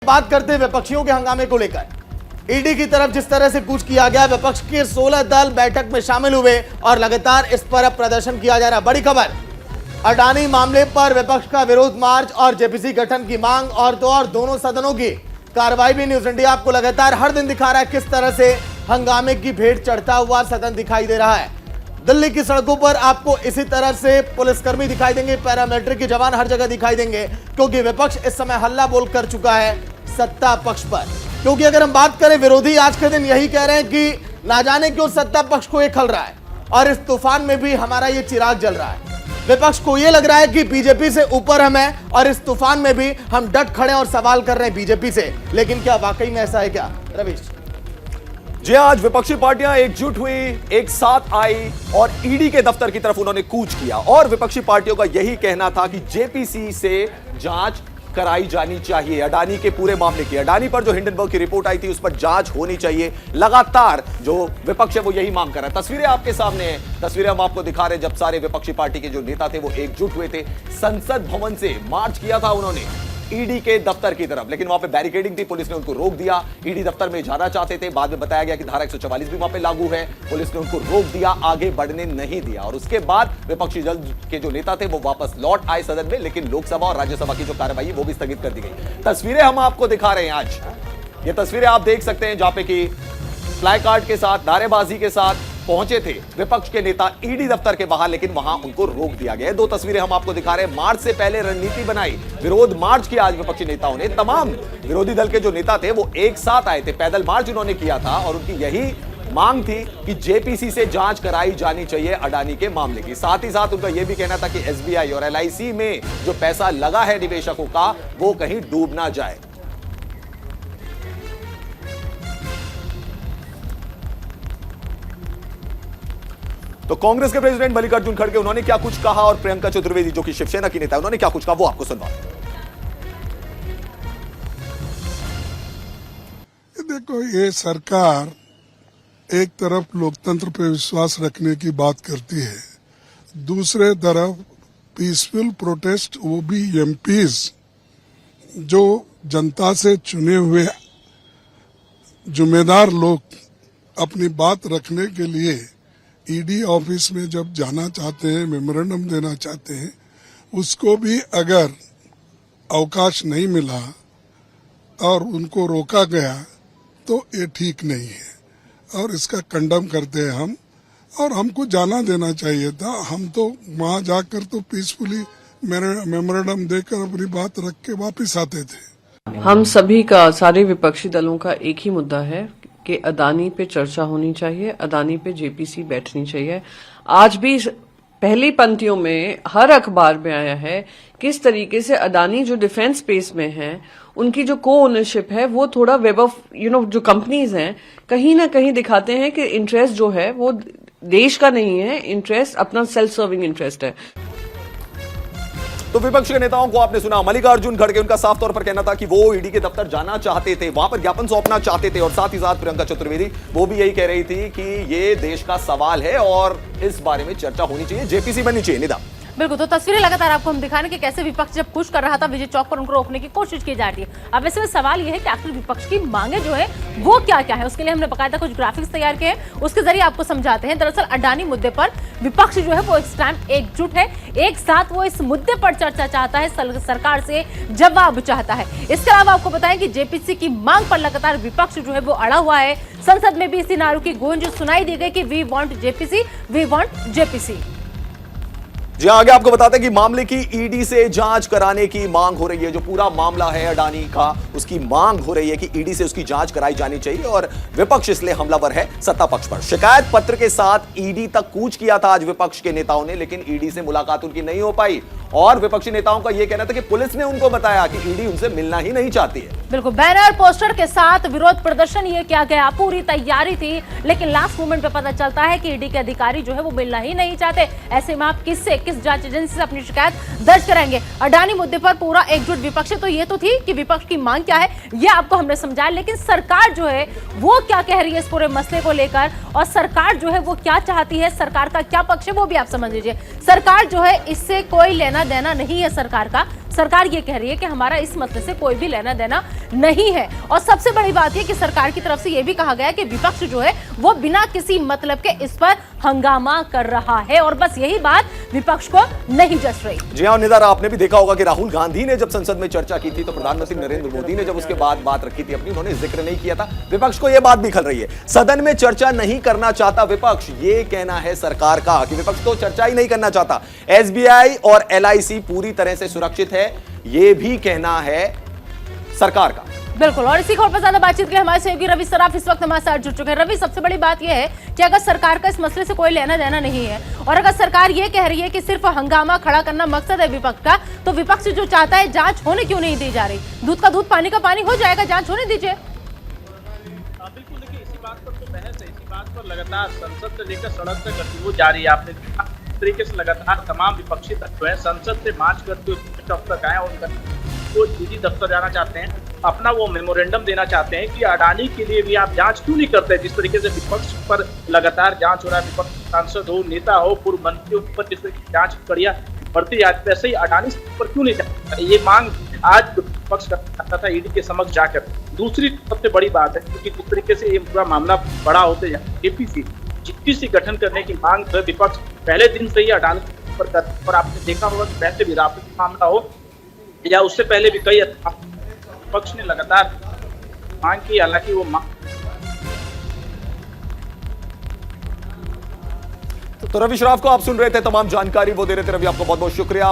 बात करते हैं विपक्षियों के हंगामे को लेकर। ईडी की तरफ जिस तरह से कूच किया गया, विपक्ष के 16 दल बैठक में शामिल हुए और लगातार इस पर अब प्रदर्शन किया जा रहा है। बड़ी खबर, अडानी मामले पर विपक्ष का विरोध मार्च और जेपीसी गठन की मांग, और तो और दोनों सदनों की कार्रवाई भी न्यूज इंडिया आपको लगातार हर दिन दिखा रहा है किस तरह से हंगामे की भेंट चढ़ता हुआ सदन दिखाई दे रहा है। दिल्ली की सड़कों पर आपको इसी तरह से पुलिसकर्मी दिखाई देंगे, पैरामिलिट्री के जवान हर जगह दिखाई देंगे, क्योंकि विपक्ष इस समय हल्ला बोल कर चुका है सत्ता पक्ष पर। क्योंकि अगर हम बात करें, विरोधी आज के दिन यही कह रहे हैं कि ना जाने क्यों सत्ता पक्ष को ये खल रहा है और इस तूफान में भी हमारा ये चिराग जल रहा है। विपक्ष को ये लग रहा है कि बीजेपी से ऊपर हम हैं और इस तूफान में भी हम डट खड़े और सवाल कर रहे हैं बीजेपी से। लेकिन क्या वाकई में ऐसा है क्या, रवीश? जी, आज विपक्षी पार्टियां एकजुट हुई, एक साथ आई और ईडी के दफ्तर की तरफ उन्होंने कूच किया। और विपक्षी पार्टियों का यही कहना था कि जेपीसी से जांच कराई जानी चाहिए अडानी के पूरे मामले की। अडानी पर जो हिंडनबर्ग की रिपोर्ट आई थी उस पर जांच होनी चाहिए। लगातार जो विपक्ष है वो यही मांग कर रहा है। तस्वीरें आपके सामने हैं, तस्वीरें हम आपको दिखा रहे हैं जब सारे विपक्षी पार्टी के जो नेता थे वो एकजुट हुए थे। संसद भवन से मार्च किया था उन्होंने ईडी के दफ्तर की तरफ, लेकिन वहां पे बैरिकेडिंग थी, पुलिस ने उनको रोक दिया। ईडी दफ्तर में जाना चाहते थे, बाद में बताया गया कि धारा 144 भी वहां पे लागू है, पुलिस ने उनको रोक दिया, आगे बढ़ने नहीं दिया। और उसके बाद विपक्षी दल के जो नेता थे वो वापस लौट आए सदन में, लेकिन लोकसभा और राज्यसभा की जो कार्रवाई वो भी स्थगित कर दी गई। तस्वीरें हम आपको दिखा रहे हैं आज, ये तस्वीरें आप देख सकते हैं जहां पे कि फ्लाई कार्ड के साथ, नारेबाजी के साथ पहुंचे थे विपक्ष के नेता ईडी दफ्तर के बाहर, लेकिन वहां उनको रोक दिया गया। दो तस्वीरें हम आपको दिखा रहे हैं। मार्च से पहले रणनीति बनाई, विरोध मार्च किया आज विपक्षी नेताओं ने। तमाम विरोधी दल के जो नेता थे वो एक साथ आए थे, पैदल मार्च उन्होंने किया था और उनकी यही मांग थी कि जेपीसी से जांच कराई जानी चाहिए अडानी के मामले की। साथ ही साथ उनका यह भी कहना था कि एसबीआई और एलआईसी में जो पैसा लगा है निवेशकों का वो कहीं डूब ना जाए। तो कांग्रेस के प्रेसिडेंट मल्लिकार्जुन खड़गे उन्होंने क्या कुछ कहा और प्रियंका चतुर्वेदी जो कि शिवसेना की नेता है उन्होंने क्या कुछ कहा वो आपको सुनवा। देखो, ये सरकार एक तरफ लोकतंत्र पर विश्वास रखने की बात करती है, दूसरे तरफ पीसफुल प्रोटेस्ट, वो भी एमपीज जो जनता से चुने हुए जिम्मेदार लोग अपनी बात रखने के लिए ईडी ऑफिस में जब जाना चाहते हैं, मेमोरेंडम देना चाहते हैं, उसको भी अगर अवकाश नहीं मिला और उनको रोका गया तो ये ठीक नहीं है और इसका कंडम करते हैं हम। और हमको जाना देना चाहिए था, हम तो वहां जाकर तो पीसफुली मेमोरेंडम देकर अपनी बात रख के वापिस आते थे। हम सभी का, सारे विपक्षी दलों का एक ही मुद्दा है कि अडानी पे चर्चा होनी चाहिए, अडानी पे जेपीसी बैठनी चाहिए। आज भी पहली पंक्तियों में हर अखबार में आया है किस तरीके से अडानी जो डिफेंस स्पेस में है, उनकी जो को ओनरशिप है वो थोड़ा वेब ऑफ जो कंपनीज हैं कहीं ना कहीं दिखाते हैं कि इंटरेस्ट जो है वो देश का नहीं है, इंटरेस्ट अपना सेल्फ सर्विंग इंटरेस्ट है। तो विपक्ष के नेताओं को आपने सुना, मल्लिकार्जुन खड़गे उनका साफ तौर पर कहना था कि वो ईडी के दफ्तर जाना चाहते थे, वहां पर ज्ञापन सौंपना चाहते थे। और साथ ही साथ प्रियंका चतुर्वेदी वो भी यही कह रही थी कि ये देश का सवाल है और इस बारे में चर्चा होनी चाहिए, जेपीसी बननी चाहिए। निदा, बिल्कुल, तो तस्वीरें लगातार आपको हम दिखा रहे हैं कि कैसे विपक्ष जब पुश कर रहा था विजय चौक पर उनको रोकने की कोशिश की जा रही है। अब वैसे में सवाल यह है कि आखिर विपक्ष की मांगे जो है वो क्या क्या है, उसके लिए हमने बकायदा कुछ ग्राफिक्स तैयार किए हैं, उसके जरिए आपको समझाते हैं। दरअसल अडानी मुद्दे पर विपक्ष जो है वो इस टाइम एकजुट है, एक साथ वो इस मुद्दे पर चर्चा चाहता है, सरकार से जवाब चाहता है। इसके अलावा आपको बताएं कि जेपीसी की मांग पर लगातार विपक्ष जो है वो अड़ा हुआ है। संसद में भी इसी नारों की गूंज सुनाई दी गई कि we want JPC, we want JPC. जी, आगे आपको बताते हैं कि मामले की ईडी से जांच कराने की मांग हो रही है। जो पूरा मामला है अडानी का, उसकी मांग हो रही है कि ईडी से उसकी जांच कराई जानी चाहिए और विपक्ष इसलिए हमलावर है सत्ता पक्ष पर। शिकायत पत्र के साथ ईडी तक कूच किया था आज विपक्ष के नेताओं ने, लेकिन ईडी से मुलाकात उनकी नहीं हो पाई और विपक्षी नेताओं का यह कहना था कि पुलिस ने उनको बताया कि ईडी उनसे मिलना ही नहीं चाहती है। बिल्कुल, बैनर पोस्टर के साथ विरोध प्रदर्शन ये किया गया, पूरी तैयारी थी, लेकिन लास्ट मोमेंट पे पता चलता है कि ईडी के अधिकारी जो है वो मिलना ही नहीं चाहते। ऐसे में आप किस जांच एजेंसी से अपनी शिकायत दर्ज कराएंगे? अडानी मुद्दे पर पूरा एकजुट विपक्ष तो ये तो थी कि विपक्ष की मांग क्या है ये आपको हमने समझाया, लेकिन सरकार जो है वो क्या कह रही है इस पूरे मसले को लेकर और सरकार जो है वो क्या चाहती है, सरकार का क्या पक्ष है वो भी आप समझ लीजिए। सरकार जो है इससे कोई लेना देना नहीं है सरकार का। सरकार ये कह रही है कि हमारा इस मसले से कोई भी लेना देना नहीं है। और सबसे बड़ी बात यह कि सरकार की तरफ से यह भी कहा गया है कि विपक्ष जो है वो बिना किसी मतलब के इस पर हंगामा कर रहा है, और बस यही बात विपक्ष को नहीं जच रही। जी हाँ निदारा, आपने भी देखा होगा कि राहुल गांधी ने जब संसद में चर्चा की थी तो प्रधानमंत्री नरेंद्र मोदी ने जब उसके बाद बात रखी थी अपनी, उन्होंने जिक्र नहीं किया था। विपक्ष को यह बात भी खल रही है, सदन में चर्चा नहीं करना चाहता विपक्ष, ये कहना है सरकार का कि विपक्ष तो चर्चा ही नहीं करना चाहता। एसबीआई और एलआईसी पूरी तरह से सुरक्षित है, ये भी कहना है सरकार का। बिल्कुल, और इसी खबर पर ज्यादा बातचीत के लिए हमारे सहयोगी रवि सराफ इस वक्त हमारे साथ जुड़ चुके हैं। रवि, सबसे बड़ी बात यह है कि अगर सरकार का इस मसले से कोई लेना देना नहीं है और अगर सरकार ये कह रही है कि सिर्फ हंगामा खड़ा करना मकसद है विपक्ष का, तो विपक्ष जो चाहता है जांच होने क्यों नहीं दी जा रही? दूध का दूध पानी का पानी हो जाएगा, जांच होने दीजिए। बिल्कुल, देखिए इसी बात पर तो बहस है, इसी बात पर लगातार संसद से लेकर सड़क तक गतिविधि जारी है। आपने इस तरीके से लगातार तमाम विपक्षी तत्व हैं संसद से मार्च करते हुए दफ्तर तक आए और वो ईडी दफ्तर जाना चाहते हैं, अपना वो मेमोरेंडम देना चाहते हैं कि अडानी के लिए भी आप जांच क्यों नहीं करते। जिस तरीके से विपक्ष पर लगातार जांच हो रहा है, विपक्ष सांसद हो, नेता हो, पूर्व मंत्रियों पर जिस तरीके की जांच कड़िया बढ़ती जाती, वैसे ही अडानी पर क्यों नहीं जाता, ये मांग आज विपक्ष करता था ईडी के समक्ष जाकर। दूसरी सबसे बड़ी बात है क्योंकि जिस तरीके से ये पूरा मामला बड़ा होते जाए, जेपीसी गठन करने की मांग विपक्ष पहले दिन से ही अडानी पर करता, और आपने देखा होगा कि वैसे भी राफेल मामला हो या उससे पहले भी कई विपक्ष ने लगातार मांग की, हालांकि वो तो रवि शराफ को आप सुन रहे थे, तमाम जानकारी वो दे रहे थे। रवि, आपको बहुत बहुत शुक्रिया।